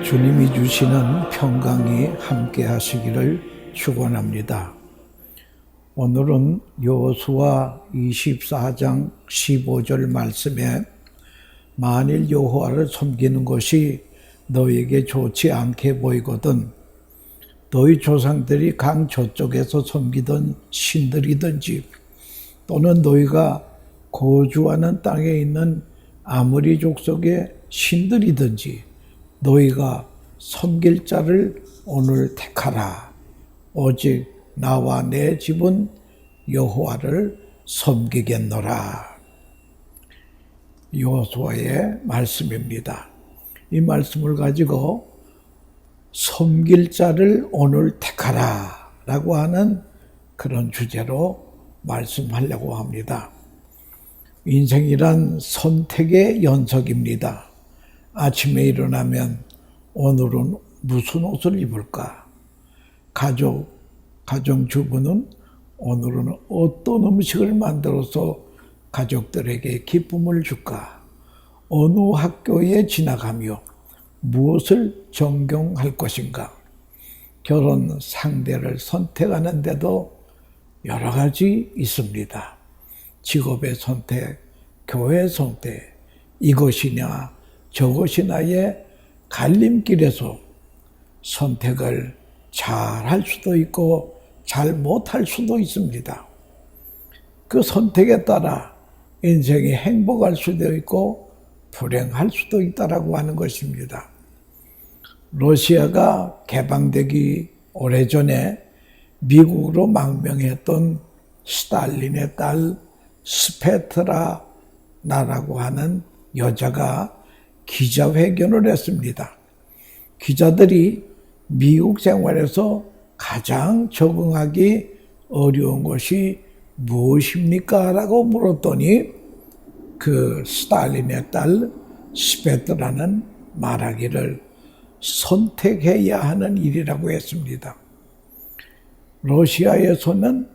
주님이 주시는 평강이 함께 하시기를 축원합니다. 오늘은 여호수아 24장 15절 말씀에 만일 여호와를 섬기는 것이 너에게 좋지 않게 보이거든 너희 조상들이 강 저쪽에서 섬기던 신들이든지 또는 너희가 거주하는 땅에 있는 아모리 족속의 신들이든지 너희가 섬길 자를 오늘 택하라. 오직 나와 내 집은 여호와를 섬기겠노라. 여호수아의 말씀입니다. 이 말씀을 가지고 섬길 자를 오늘 택하라 라고 하는 그런 주제로 말씀하려고 합니다. 인생이란 선택의 연속입니다. 아침에 일어나면 오늘은 무슨 옷을 입을까? 가정주부는 오늘은 어떤 음식을 만들어서 가족들에게 기쁨을 줄까? 어느 학교에 지나가며 무엇을 전공할 것인가? 결혼 상대를 선택하는데도 여러 가지 있습니다. 직업의 선택, 교회 선택, 이것이냐 저것이냐의 갈림길에서 선택을 잘 할 수도 있고 잘 못할 수도 있습니다. 그 선택에 따라 인생이 행복할 수도 있고 불행할 수도 있다라고 하는 것입니다. 러시아가 개방되기 오래전에 미국으로 망명했던 스탈린의 딸 스페트라나라고 하는 여자가 기자회견을 했습니다. 기자들이 미국 생활에서 가장 적응하기 어려운 것이 무엇입니까? 라고 물었더니 그 스탈린의 딸 스페트라는 말하기를 선택해야 하는 일이라고 했습니다. 러시아에서는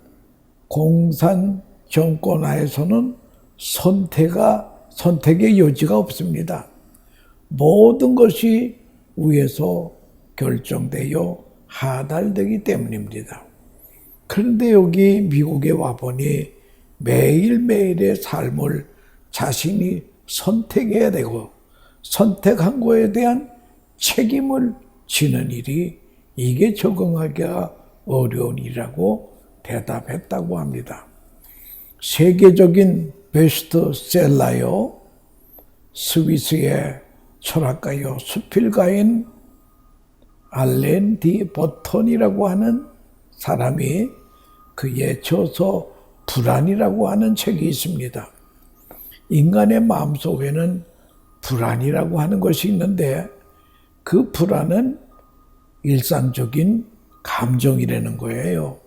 공산 정권하에서는 선택의 여지가 없습니다. 모든 것이 위에서 결정되어 하달되기 때문입니다. 그런데 여기 미국에 와보니 매일매일의 삶을 자신이 선택해야 되고 선택한 거에 대한 책임을 지는 일이 이게 적응하기가 어려운 일이라고 대답했다고 합니다. 세계적인 베스트셀러요. 스위스의 철학가요 수필가인 알렌 디 보톤이라고 하는 사람이 그의 저서 불안이라고 하는 책이 있습니다. 인간의 마음속에는 불안이라고 하는 것이 있는데 그 불안은 일상적인 감정이라는 거예요.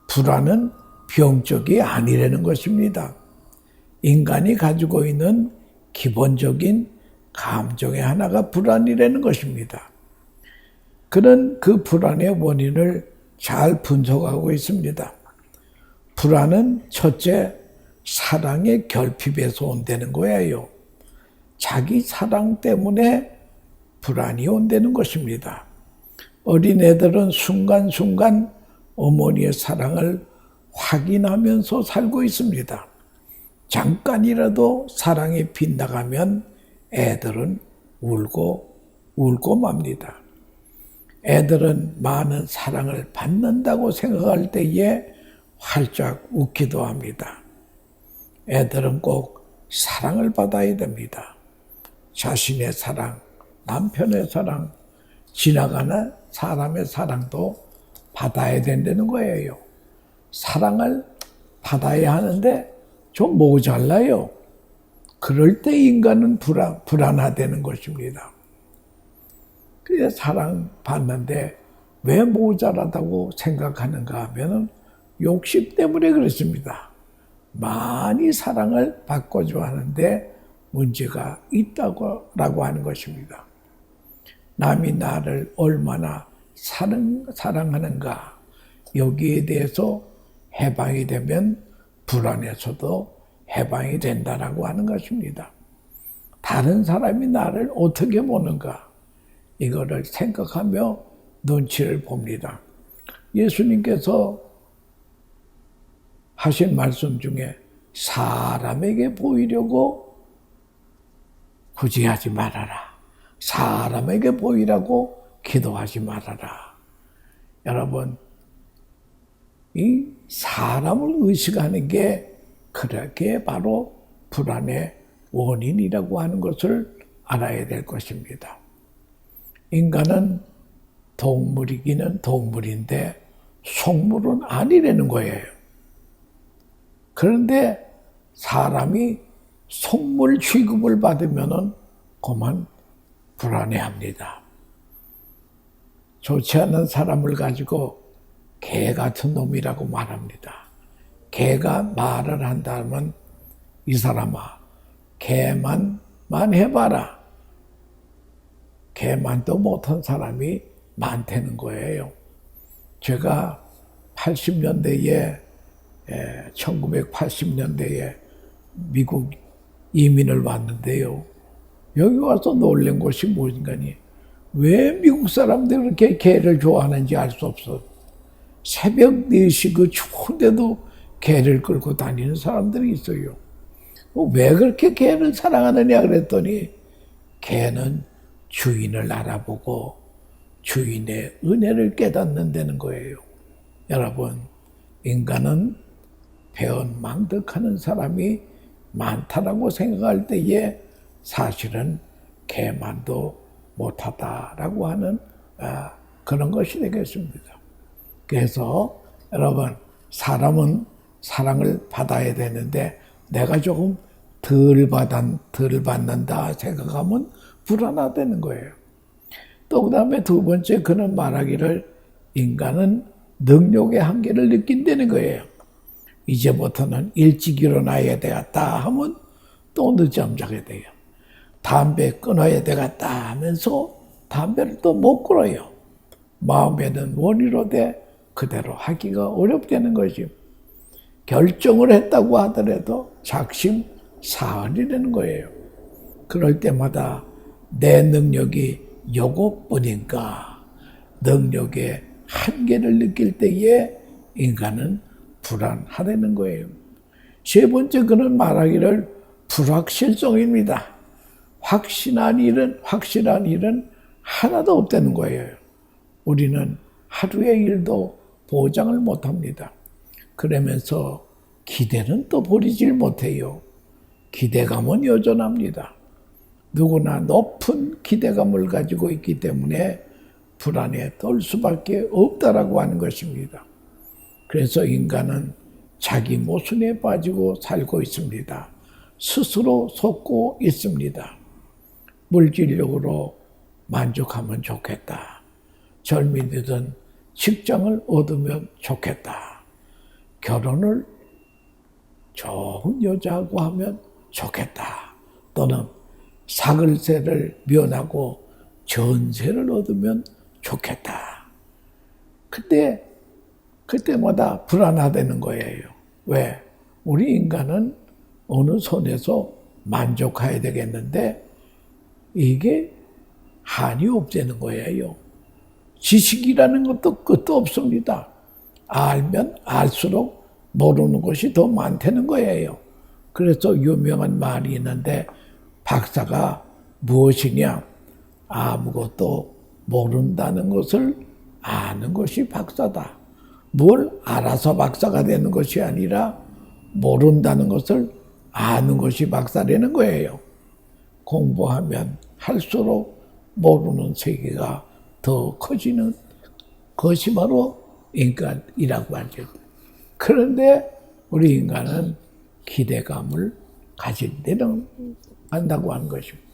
불안은 병적이 아니라는 것입니다. 인간이 가지고 있는 기본적인 감정의 하나가 불안이라는 것입니다. 그는 그 불안의 원인을 잘 분석하고 있습니다. 불안은 첫째, 사랑의 결핍에서 온다는 거예요. 자기 사랑 때문에 불안이 온다는 것입니다. 어린애들은 순간순간 어머니의 사랑을 확인하면서 살고 있습니다. 잠깐이라도 사랑이 빗나가면 애들은 울고 맙니다. 애들은 많은 사랑을 받는다고 생각할 때에 활짝 웃기도 합니다. 애들은 꼭 사랑을 받아야 됩니다. 자신의 사랑, 남편의 사랑, 지나가는 사람의 사랑도 받아야 된다는 거예요. 사랑을 받아야 하는데 좀 모자라요. 그럴 때 인간은 불안하다는 것입니다. 그래서 사랑받는데 왜 모자라다고 생각하는가 하면 욕심 때문에 그렇습니다. 많이 사랑을 받고자 하는데 문제가 있다고 하는 것입니다. 남이 나를 얼마나 사랑하는가 여기에 대해서 해방이 되면 불안에서도 해방이 된다라고 하는 것입니다. 다른 사람이 나를 어떻게 보는가 이거를 생각하며 눈치를 봅니다. 예수님께서 하신 말씀 중에 사람에게 보이려고 굳이 하지 말아라. 사람에게 보이라고 기도하지 말아라. 여러분, 이 사람을 의식하는 게 그렇게 바로 불안의 원인이라고 하는 것을 알아야 될 것입니다. 인간은 동물이기는 동물인데 속물은 아니라는 거예요. 그런데 사람이 속물 취급을 받으면은 그만 불안해합니다. 좋지 않은 사람을 가지고 개 같은 놈이라고 말합니다. 개가 말을 한다면 이 사람아, 개만 해봐라. 개만도 못한 사람이 많다는 거예요. 제가 1980년대에 미국 이민을 왔는데요. 여기 와서 놀란 것이 뭐인가니? 왜 미국 사람들이 그렇게 개를 좋아하는지 알 수 없어. 새벽 4시 그 추운데도 개를 끌고 다니는 사람들이 있어요. 왜 그렇게 개를 사랑하느냐 그랬더니 개는 주인을 알아보고 주인의 은혜를 깨닫는다는 거예요. 여러분, 인간은 배은망덕하는 사람이 많다라고 생각할 때에 사실은 개만도 못하다라고 하는 그런 것이 되겠습니다. 그래서 여러분, 사람은 사랑을 받아야 되는데 내가 조금 덜 받는다 생각하면 불안하다는 거예요. 또 그 다음에 두 번째 그는 말하기를 인간은 능력의 한계를 느낀다는 거예요. 이제부터는 일찍 일어나야 되겠다 하면 또 늦잠 자게 돼요. 담배 끊어야 되겠다 하면서 담배를 또 못 끊어요. 마음에는 원이로 돼 그대로 하기가 어렵다는 거죠. 결정을 했다고 하더라도 작심사언이라는 거예요. 그럴 때마다 내 능력이 요것뿐인가, 능력의 한계를 느낄 때에 인간은 불안하다는 거예요. 세 번째 그는 말하기를 불확실성입니다. 확실한 일은 하나도 없다는 거예요. 우리는 하루의 일도 보장을 못합니다. 그러면서 기대는 또 버리질 못해요. 기대감은 여전합니다. 누구나 높은 기대감을 가지고 있기 때문에 불안에 떨 수밖에 없다라고 하는 것입니다. 그래서 인간은 자기 모순에 빠지고 살고 있습니다. 스스로 속고 있습니다. 물질력으로 만족하면 좋겠다. 젊은이든 직장을 얻으면 좋겠다. 결혼을 좋은 여자하고 하면 좋겠다. 또는 사글세를 면하고 전세를 얻으면 좋겠다. 그때마다 불안하다는 거예요. 왜? 우리 인간은 어느 선에서 만족해야 되겠는데 이게 한이 없다는 거예요. 지식이라는 것도 끝도 없습니다. 알면 알수록 모르는 것이 더 많다는 거예요. 그래서 유명한 말이 있는데 박사가 무엇이냐? 아무것도 모른다는 것을 아는 것이 박사다. 뭘 알아서 박사가 되는 것이 아니라 모른다는 것을 아는 것이 박사라는 거예요. 공부하면 할수록 모르는 세계가 더 커지는 것이 바로 인간이라고 하죠. 그런데 우리 인간은 기대감을 가진다는 한다고 하는 것입니다.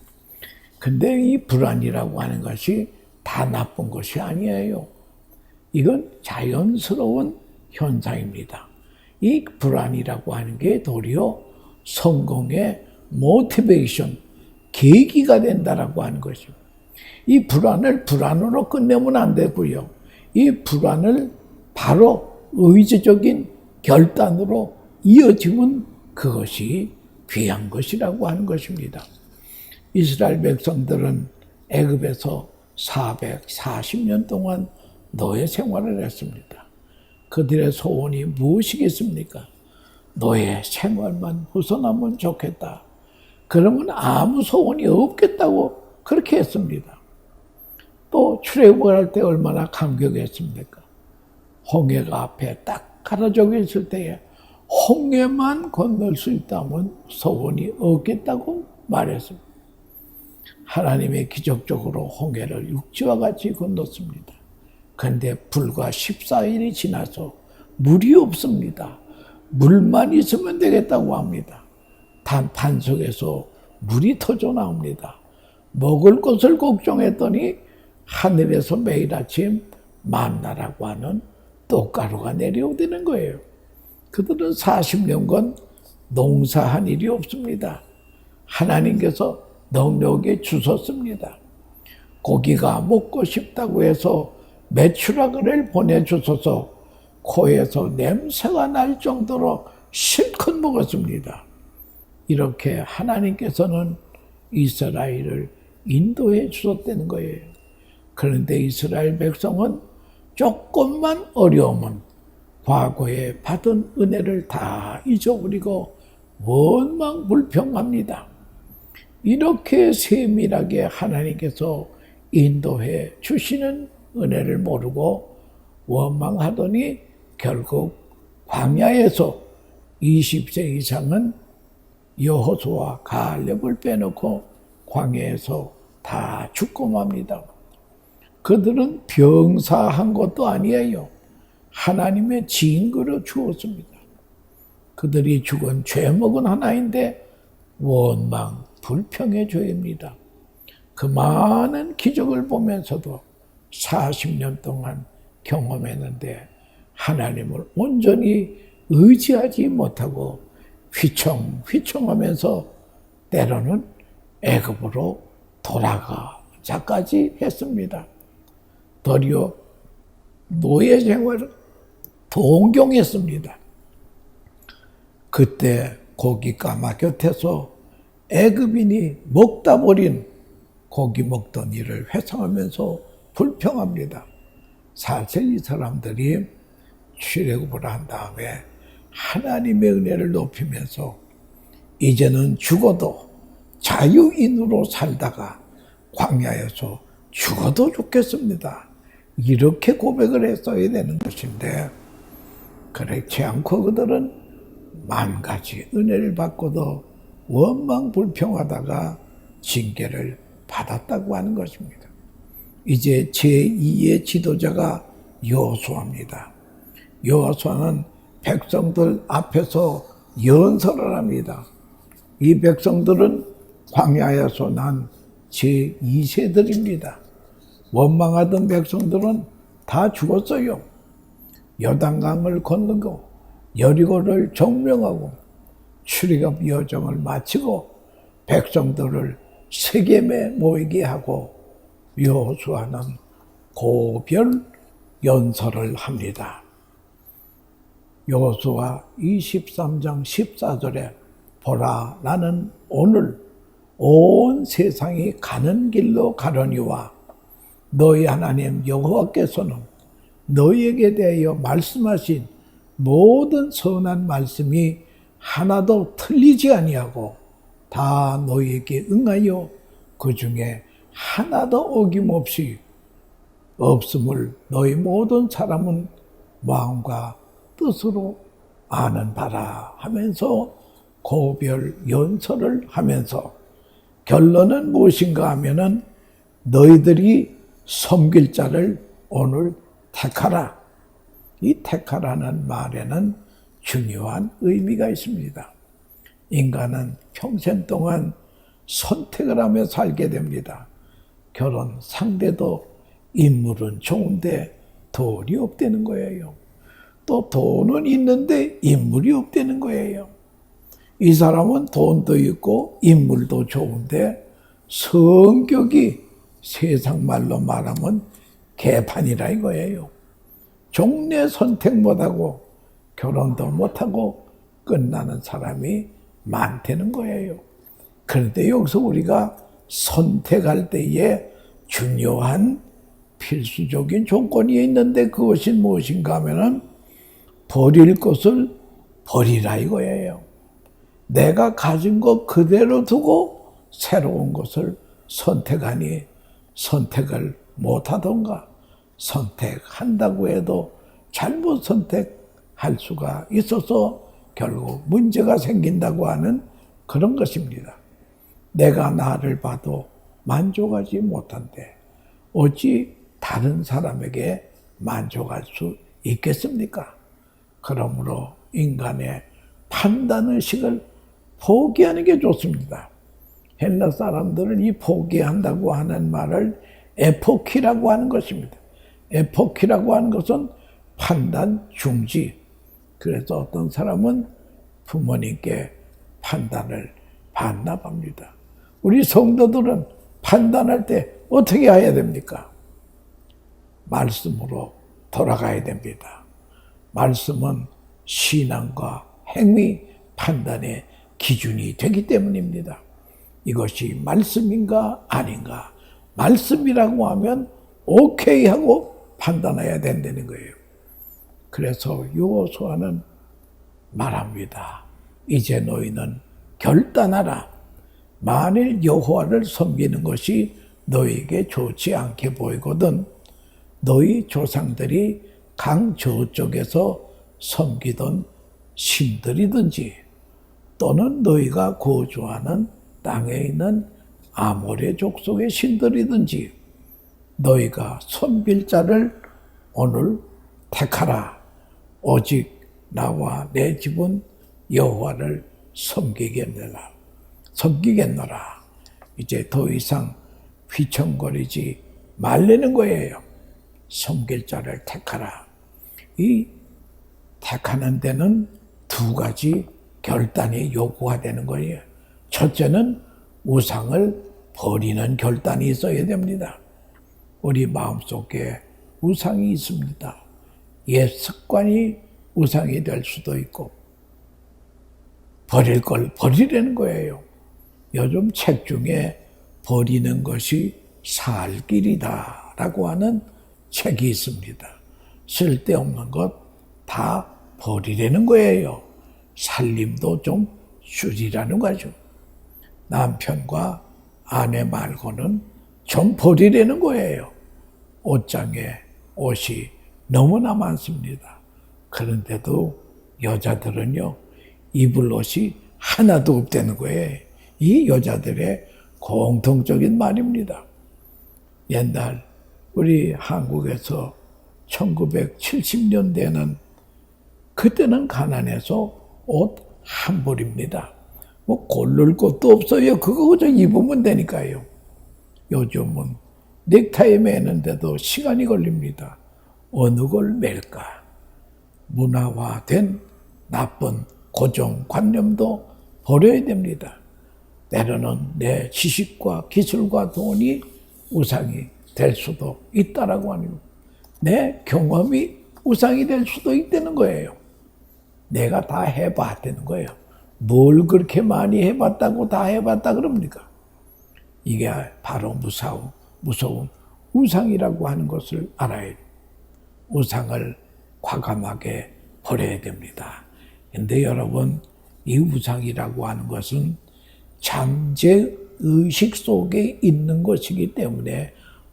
근데 이 불안이라고 하는 것이 다 나쁜 것이 아니에요. 이건 자연스러운 현상입니다. 이 불안이라고 하는 게 도리어 성공의 모티베이션, 계기가 된다라고 하는 것입니다. 이 불안을 불안으로 끝내면 안 되고요. 이 불안을 바로 의지적인 결단으로 이어지면 그것이 귀한 것이라고 하는 것입니다. 이스라엘 백성들은 애굽에서 440년 동안 노예 생활을 했습니다. 그들의 소원이 무엇이겠습니까? 노예 생활만 벗어나면 좋겠다. 그러면 아무 소원이 없겠다고 그렇게 했습니다. 또 출애굽을 할 때 얼마나 감격했습니까? 홍해가 앞에 딱 가라져 있을 때에 홍해만 건널 수 있다면 소원이 없겠다고 말했습니다. 하나님의 기적적으로 홍해를 육지와 같이 건넜습니다. 그런데 불과 14일이 지나서 물이 없습니다. 물만 있으면 되겠다고 합니다. 단 속에서 물이 터져 나옵니다. 먹을 것을 걱정했더니 하늘에서 매일 아침 만나라고 하는 떡가루가 내려오는 거예요. 그들은 40년간 농사한 일이 없습니다. 하나님께서 넉넉히 주셨습니다. 고기가 먹고 싶다고 해서 메추라기를 보내주셔서 코에서 냄새가 날 정도로 실컷 먹었습니다. 이렇게 하나님께서는 이스라엘을 인도해 주셨다는 거예요. 그런데 이스라엘 백성은 조금만 어려우면 과거에 받은 은혜를 다 잊어버리고 원망불평합니다. 이렇게 세밀하게 하나님께서 인도해 주시는 은혜를 모르고 원망하더니 결국 광야에서 20세 이상은 여호수아 갈렙을 빼놓고 광야에서 다 죽고 맙니다. 그들은 병사한 것도 아니에요. 하나님의 징계로 주었습니다. 그들이 죽은 죄목은 하나인데 원망, 불평의 죄입니다. 그 많은 기적을 보면서도 40년 동안 경험했는데 하나님을 온전히 의지하지 못하고 휘청휘청하면서 때로는 애굽으로 돌아가자까지 했습니다. 도리어 노예 생활을 동경했습니다. 그때 고기 까마 곁에서 애굽인이 먹다 버린 고기 먹던 일을 회상하면서 불평합니다. 사실 이 사람들이 출애굽을 한 다음에 하나님의 은혜를 높이면서 이제는 죽어도 자유인으로 살다가 광야에서 죽어도 좋겠습니다. 이렇게 고백을 했어야 되는 것인데 그렇지 않고 그들은 만 가지 은혜를 받고도 원망불평하다가 징계를 받았다고 하는 것입니다. 이제 제2의 지도자가 여호수아입니다. 여호수아는 백성들 앞에서 연설을 합니다. 이 백성들은 광야에서 난 제2세들입니다. 원망하던 백성들은 다 죽었어요. 요단강을 건너고 여리고를 점령하고 출애굽 여정을 마치고 백성들을 세겜에 모이게 하고 여호수아는 고별 연설을 합니다. 여호수아 23장 14절에 보라 나는 오늘 온 세상이 가는 길로 가려니와 너희 하나님 여호와께서는 너희에게 대하여 말씀하신 모든 선한 말씀이 하나도 틀리지 아니하고 다 너희에게 응하여 그 중에 하나도 어김없이 없음을 너희 모든 사람은 마음과 뜻으로 아는 바라 하면서 고별 연설을 하면서 결론은 무엇인가 하면은 너희들이 섬길 자를 오늘 택하라. 이 택하라는 말에는 중요한 의미가 있습니다. 인간은 평생 동안 선택을 하며 살게 됩니다. 결혼 상대도 인물은 좋은데 돈이 없다는 거예요. 또 돈은 있는데 인물이 없다는 거예요. 이 사람은 돈도 있고 인물도 좋은데 성격이 세상 말로 말하면 개판이라 이거예요. 종래 선택 못하고 결혼도 못하고 끝나는 사람이 많다는 거예요. 그런데 여기서 우리가 선택할 때에 중요한 필수적인 조건이 있는데 그것이 무엇인가 하면은 버릴 것을 버리라 이거예요. 내가 가진 것 그대로 두고 새로운 것을 선택하니 선택을 못하던가 선택한다고 해도 잘못 선택할 수가 있어서 결국 문제가 생긴다고 하는 그런 것입니다. 내가 나를 봐도 만족하지 못한데 어찌 다른 사람에게 만족할 수 있겠습니까? 그러므로 인간의 판단의식을 포기하는 게 좋습니다. 헬라 사람들은 이 포기한다고 하는 말을 에포키라고 하는 것입니다. 에포키라고 하는 것은 판단 중지. 그래서 어떤 사람은 부모님께 판단을 반납합니다. 우리 성도들은 판단할 때 어떻게 해야 됩니까? 말씀으로 돌아가야 됩니다. 말씀은 신앙과 행위 판단의 기준이 되기 때문입니다. 이것이 말씀인가 아닌가? 말씀이라고 하면 오케이 하고 판단해야 된다는 거예요. 그래서 여호수아는 말합니다. 이제 너희는 결단하라. 만일 여호와를 섬기는 것이 너희에게 좋지 않게 보이거든 너희 조상들이 강 저쪽에서 섬기던 신들이든지 또는 너희가 거주하는 땅에 있는 아모레 족속의 신들이든지 너희가 섬길 자를 오늘 택하라. 오직 나와 내 집은 여호와를 섬기겠노라. 이제 더 이상 휘청거리지 말라는 거예요. 섬길 자를 택하라. 이 택하는 데는 두 가지 결단이 요구가 되는 거예요. 첫째는 우상을 버리는 결단이 있어야 됩니다. 우리 마음속에 우상이 있습니다. 옛 습관이 우상이 될 수도 있고 버릴 걸 버리라는 거예요. 요즘 책 중에 버리는 것이 살 길이다 라고 하는 책이 있습니다. 쓸데없는 것 다 버리라는 거예요. 살림도 좀 줄이라는 거죠. 남편과 아내 말고는 좀 버리라는 거예요. 옷장에 옷이 너무나 많습니다. 그런데도 여자들은요, 입을 옷이 하나도 없다는 거예요. 이 여자들의 공통적인 말입니다. 옛날 우리 한국에서 1970년대는 그때는 가난해서 옷 한 벌입니다. 뭐 고를 것도 없어요. 그거 그저 입으면 되니까요. 요즘은 넥타이 매는데도 시간이 걸립니다. 어느 걸 맬까? 문화화된 나쁜 고정관념도 버려야 됩니다. 때로는 내 지식과 기술과 돈이 우상이 될 수도 있다라고 하는 거. 내 경험이 우상이 될 수도 있다는 거예요. 내가 다 해봤다는 거예요. 뭘 그렇게 많이 해봤다고 다 해봤다 그럽니까? 이게 바로 무서운 우상이라고 하는 것을 알아야 돼요. 우상을 과감하게 버려야 됩니다. 근데 여러분, 이 우상이라고 하는 것은 잠재의식 속에 있는 것이기 때문에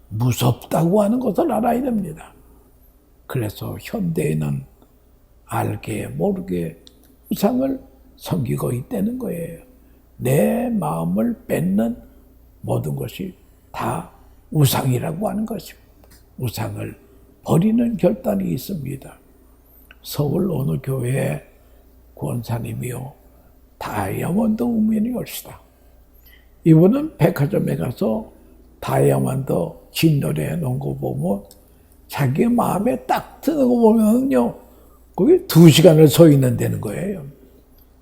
무섭다고 하는 것을 알아야 됩니다. 그래서 현대에는 알게 모르게 우상을 섬기고 있다는 거예요. 내 마음을 뺏는 모든 것이 다 우상이라고 하는 것입니다. 우상을 버리는 결단이 있습니다. 서울 어느 교회에 권사님이요, 다이아몬드 우면이 오시다. 이분은 백화점에 가서 다이아몬드 진열해 놓은 거 보면 자기 마음에 딱 드는 거 보면요, 거기 2시간을 서 있는다는 거예요.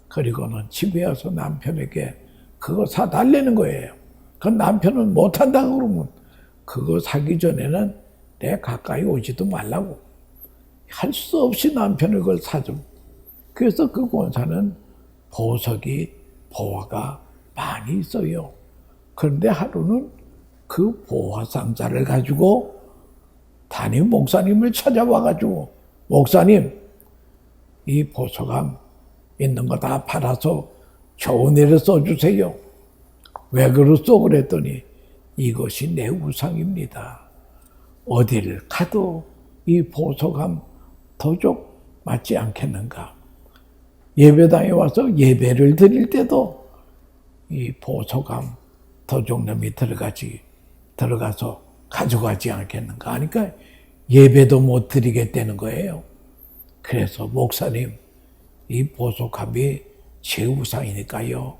그리고는 집에 와서 남편에게 그거 사달라는 거예요. 그 남편은 못한다고 그러면 그거 사기 전에는 내 가까이 오지도 말라고. 할 수 없이 남편을 그걸 사줘. 그래서 그 권사는 보화가 많이 있어요. 그런데 하루는 그 보화상자를 가지고 담임 목사님을 찾아와가지고 목사님 이 보석함 있는 거 다 팔아서 좋은 일에 써주세요. 왜 그러소? 그랬더니 이것이 내 우상입니다. 어디를 가도 이 보석함 도적 맞지 않겠는가? 예배당에 와서 예배를 드릴 때도 이 보석함 도적놈이 들어가서 가져가지 않겠는가 하니까 예배도 못 드리겠다는 거예요. 그래서 목사님 이 보석함이 제 우상이니까요.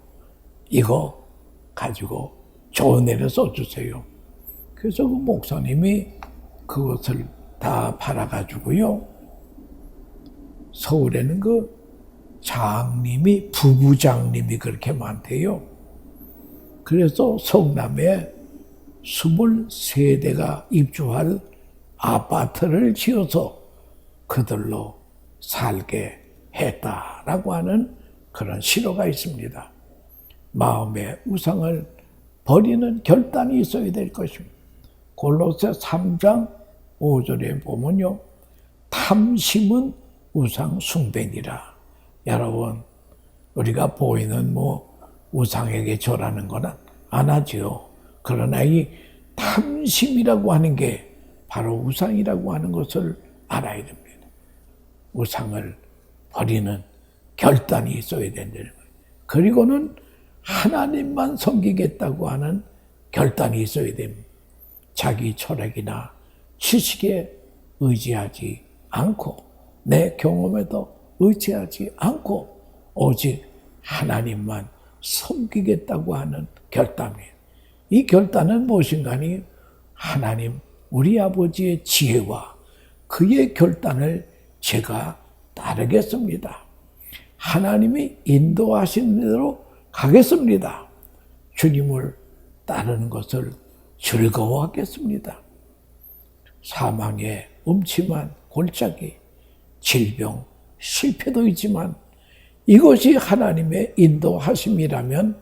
이거 가지고 좋은 일에 써주세요. 그래서 그 목사님이 그것을 다 팔아가지고요. 서울에는 그 장님이, 부부장님이 그렇게 많대요. 그래서 성남에 23대가 입주할 아파트를 지어서 그들로 살게 했다라고 하는 그런 실화가 있습니다. 마음의 우상을 버리는 결단이 있어야 될 것입니다. 골로새 3장 5절에 보면요. 탐심은 우상 숭배니라. 여러분, 우리가 보이는 우상에게 절하는 건 안 하죠. 그러나 이 탐심이라고 하는 게 바로 우상이라고 하는 것을 알아야 됩니다. 우상을 버리는 결단이 있어야 된다는 거예요. 그리고는 하나님만 섬기겠다고 하는 결단이 있어야 됩니다. 자기 철학이나 지식에 의지하지 않고 내 경험에도 의지하지 않고 오직 하나님만 섬기겠다고 하는 결단이에요. 이 결단은 무엇인가니 하나님 우리 아버지의 지혜와 그의 결단을 제가 따르겠습니다. 하나님이 인도하신 대로 가겠습니다. 주님을 따르는 것을 즐거워하겠습니다. 사망의 음침한 골짜기, 질병, 실패도 있지만 이것이 하나님의 인도하심이라면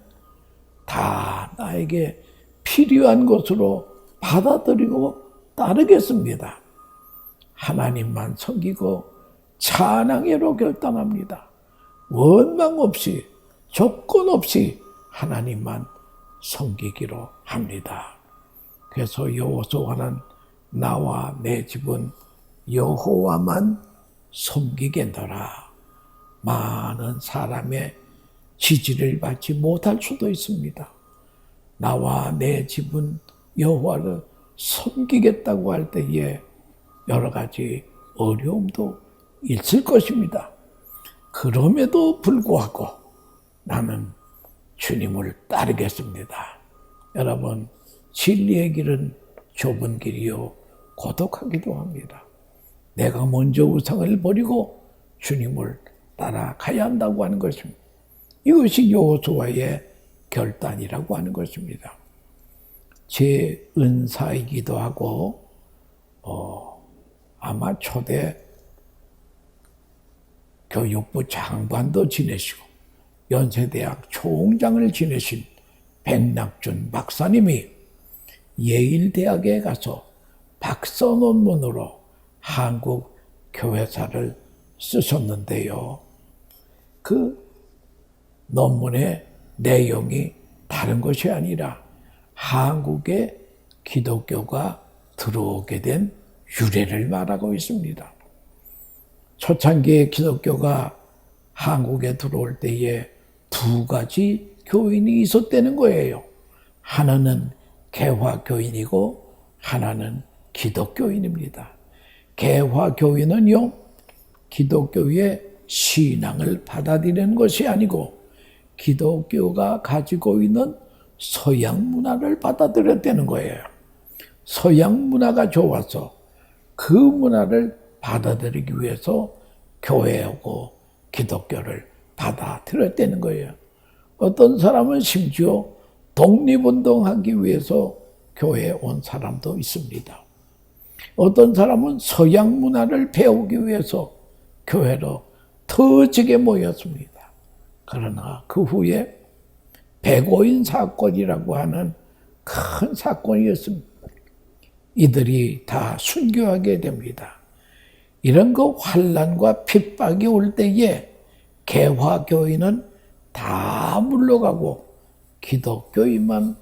다 나에게 필요한 것으로 받아들이고 따르겠습니다. 하나님만 섬기고 찬양으로 결단합니다. 원망 없이 조건 없이 하나님만 섬기기로 합니다. 그래서 여호수아는 나와 내 집은 여호와만 섬기겠노라. 많은 사람의 지지를 받지 못할 수도 있습니다. 나와 내 집은 여호와를 섬기겠다고 할 때에 여러 가지 어려움도 있을 것입니다. 그럼에도 불구하고 나는 주님을 따르겠습니다. 여러분, 진리의 길은 좁은 길이요 고독하기도 합니다. 내가 먼저 우상을 버리고 주님을 따라가야 한다고 하는 것입니다. 이것이 여호수아의 결단이라고 하는 것입니다. 제 은사이기도 하고 아마 초대 교육부 장관도 지내시고 연세대학 총장을 지내신 백낙준 박사님이 예일대학에 가서 박사 논문으로 한국 교회사를 쓰셨는데요. 그 논문의 내용이 다른 것이 아니라 한국에 기독교가 들어오게 된 유래를 말하고 있습니다. 초창기에 기독교가 한국에 들어올 때에 두 가지 교인이 있었다는 거예요. 하나는 개화교인이고 하나는 기독교인입니다. 개화교인은요, 기독교의 신앙을 받아들이는 것이 아니고 기독교가 가지고 있는 서양 문화를 받아들였다는 거예요. 서양 문화가 좋아서 그 문화를 받아들이기 위해서 교회하고 기독교를 받아들였다는 거예요. 어떤 사람은 심지어 독립운동하기 위해서 교회에 온 사람도 있습니다. 어떤 사람은 서양 문화를 배우기 위해서 교회로 터지게 모였습니다. 그러나 그 후에 백오인 사건이라고 하는 큰 사건이었습니다. 이들이 다 순교하게 됩니다. 이런 그 환난과 핍박이 올 때에 개화교인은 다 물러가고 기독교인만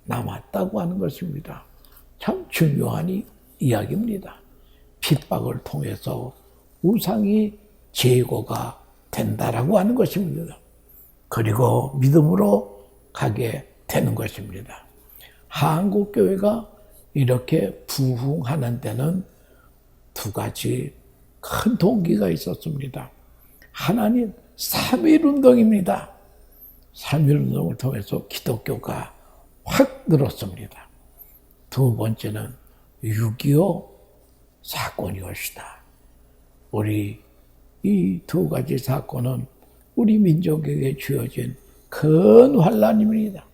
남았다고 하는 것입니다. 참 중요한 이야기입니다. 핍박을 통해서 우상이 제거가 된다라고 하는 것입니다. 그리고 믿음으로 가게 되는 것입니다. 한국교회가 이렇게 부흥하는 데는 두 가지 큰 동기가 있었습니다. 하나는 3.1운동입니다. 3.1운동을 통해서 기독교가 확 늘었습니다. 두 번째는 6.25 사건이었다. 우리 이 두 가지 사건은 우리 민족에게 주어진 큰 환난입니다.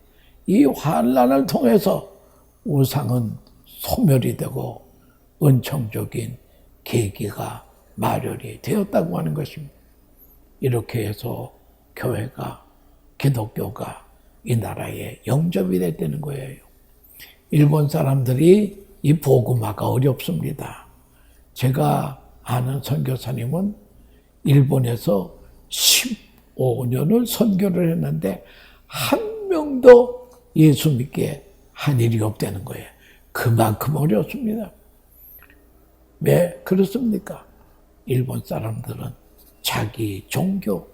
이 환난을 통해서 우상은 소멸이 되고 은총적인 계기가 마련이 되었다고 하는 것입니다. 이렇게 해서 교회가, 기독교가 이 나라에 영접이 됐다는 거예요. 일본 사람들이 이 복음화가 어렵습니다. 제가 아는 선교사님은 일본에서 15년을 선교를 했는데 한 명도 예수 믿게 한 일이 없다는 거예요. 그만큼 어렵습니다. 왜 그렇습니까? 일본 사람들은 자기 종교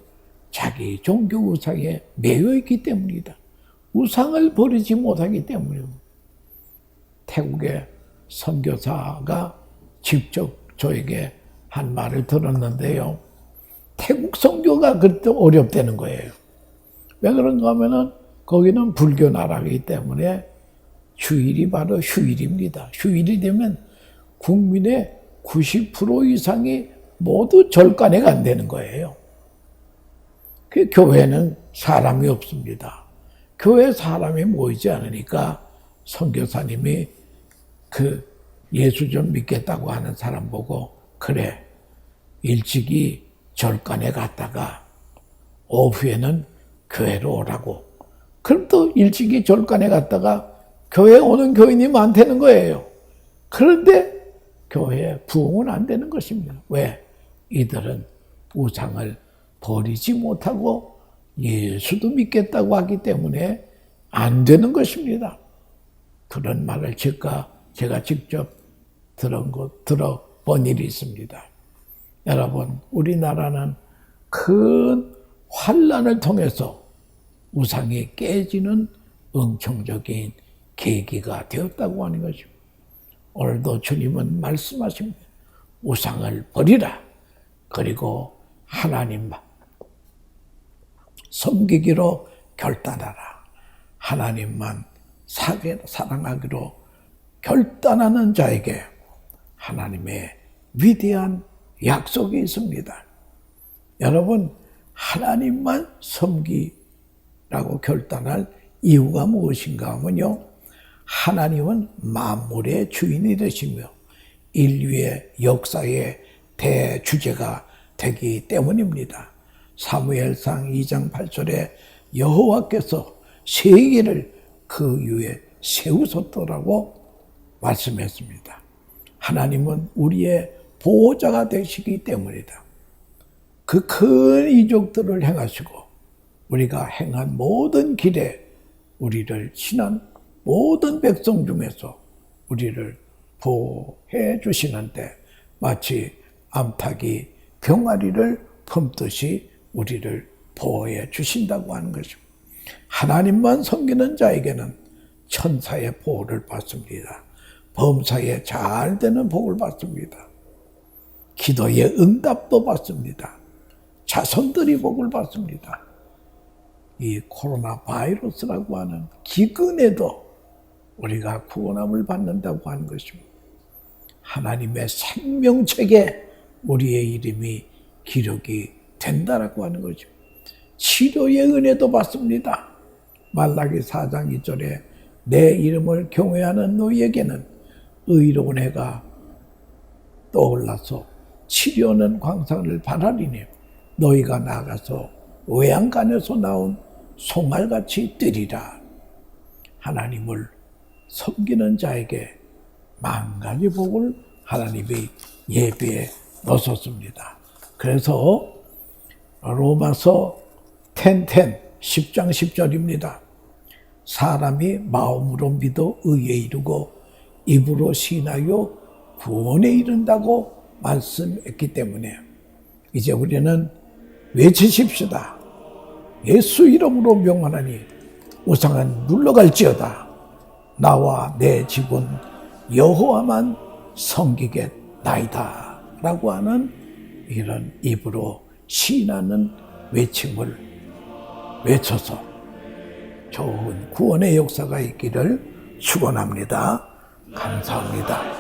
우상에 매여 있기 때문이다. 우상을 버리지 못하기 때문입니다. 태국의 선교사가 직접 저에게 한 말을 들었는데요. 태국 선교가 그렇게 어렵다는 거예요. 왜 그런가 하면은 거기는 불교 나라이기 때문에 주일이 바로 휴일입니다. 휴일이 되면 국민의 90% 이상이 모두 절간에 간다는 거예요. 그 교회는 사람이 없습니다. 교회에 사람이 모이지 않으니까 선교사님이 그 예수 좀 믿겠다고 하는 사람 보고 그래 일찍이 절간에 갔다가 오후에는 교회로 오라고. 그럼 또 일찍이 절간에 갔다가 교회에 오는 교인이 많다는 거예요. 그런데 교회에 부흥은 안 되는 것입니다. 왜? 이들은 우상을 버리지 못하고 예수도 믿겠다고 하기 때문에 안 되는 것입니다. 그런 말을 제가 직접 들어본 일이 있습니다. 여러분, 우리나라는 큰 환난을 통해서 우상이 깨지는 응청적인 계기가 되었다고 하는 것입니다. 오늘도 주님은 말씀하십니다. 우상을 버리라. 그리고 하나님만 섬기기로 결단하라. 하나님만 사랑하기로 결단하는 자에게 하나님의 위대한 약속이 있습니다. 여러분, 하나님만 섬기라고 결단할 이유가 무엇인가 하면요. 하나님은 만물의 주인이 되시며 인류의 역사의 대주제가 되기 때문입니다. 사무엘상 2장 8절에 여호와께서 세계를 그 위에 세우셨더라고 말씀했습니다. 하나님은 우리의 보호자가 되시기 때문이다. 그 큰 이적들을 행하시고 우리가 행한 모든 길에 우리를 친한 모든 백성 중에서 우리를 보호해 주시는데 마치 암탉이 병아리를 품듯이 우리를 보호해 주신다고 하는 것입니다. 하나님만 섬기는 자에게는 천사의 보호를 받습니다. 범사에 잘 되는 복을 받습니다. 기도의 응답도 받습니다. 자손들이 복을 받습니다. 이 코로나 바이러스라고 하는 기근에도 우리가 구원함을 받는다고 하는 것입니다. 하나님의 생명책에 우리의 이름이 기록이 된다라고 하는 것입니다. 치료의 은혜도 받습니다. 말라기 4장 2절에 내 이름을 경외하는 너희에게는 의로운 해가 떠올라서 치료는 광산을 바라리니 너희가 나가서 외양간에서 나온 송알같이 뛰리라. 하나님을 섬기는 자에게 만가지 복을 하나님이 예비해 놓으셨습니다. 그래서 로마서 10장 10절입니다. 사람이 마음으로 믿어 의에 이르고 입으로 시인하여 구원에 이른다고 말씀했기 때문에 이제 우리는 외치십시다. 예수 이름으로 명하나니 우상은 물러갈지어다. 나와 내 집은 여호와만 섬기겠나이다 라고 하는 이런 입으로 시인하는 외침을 외쳐서 좋은 구원의 역사가 있기를 축원합니다. 감사합니다.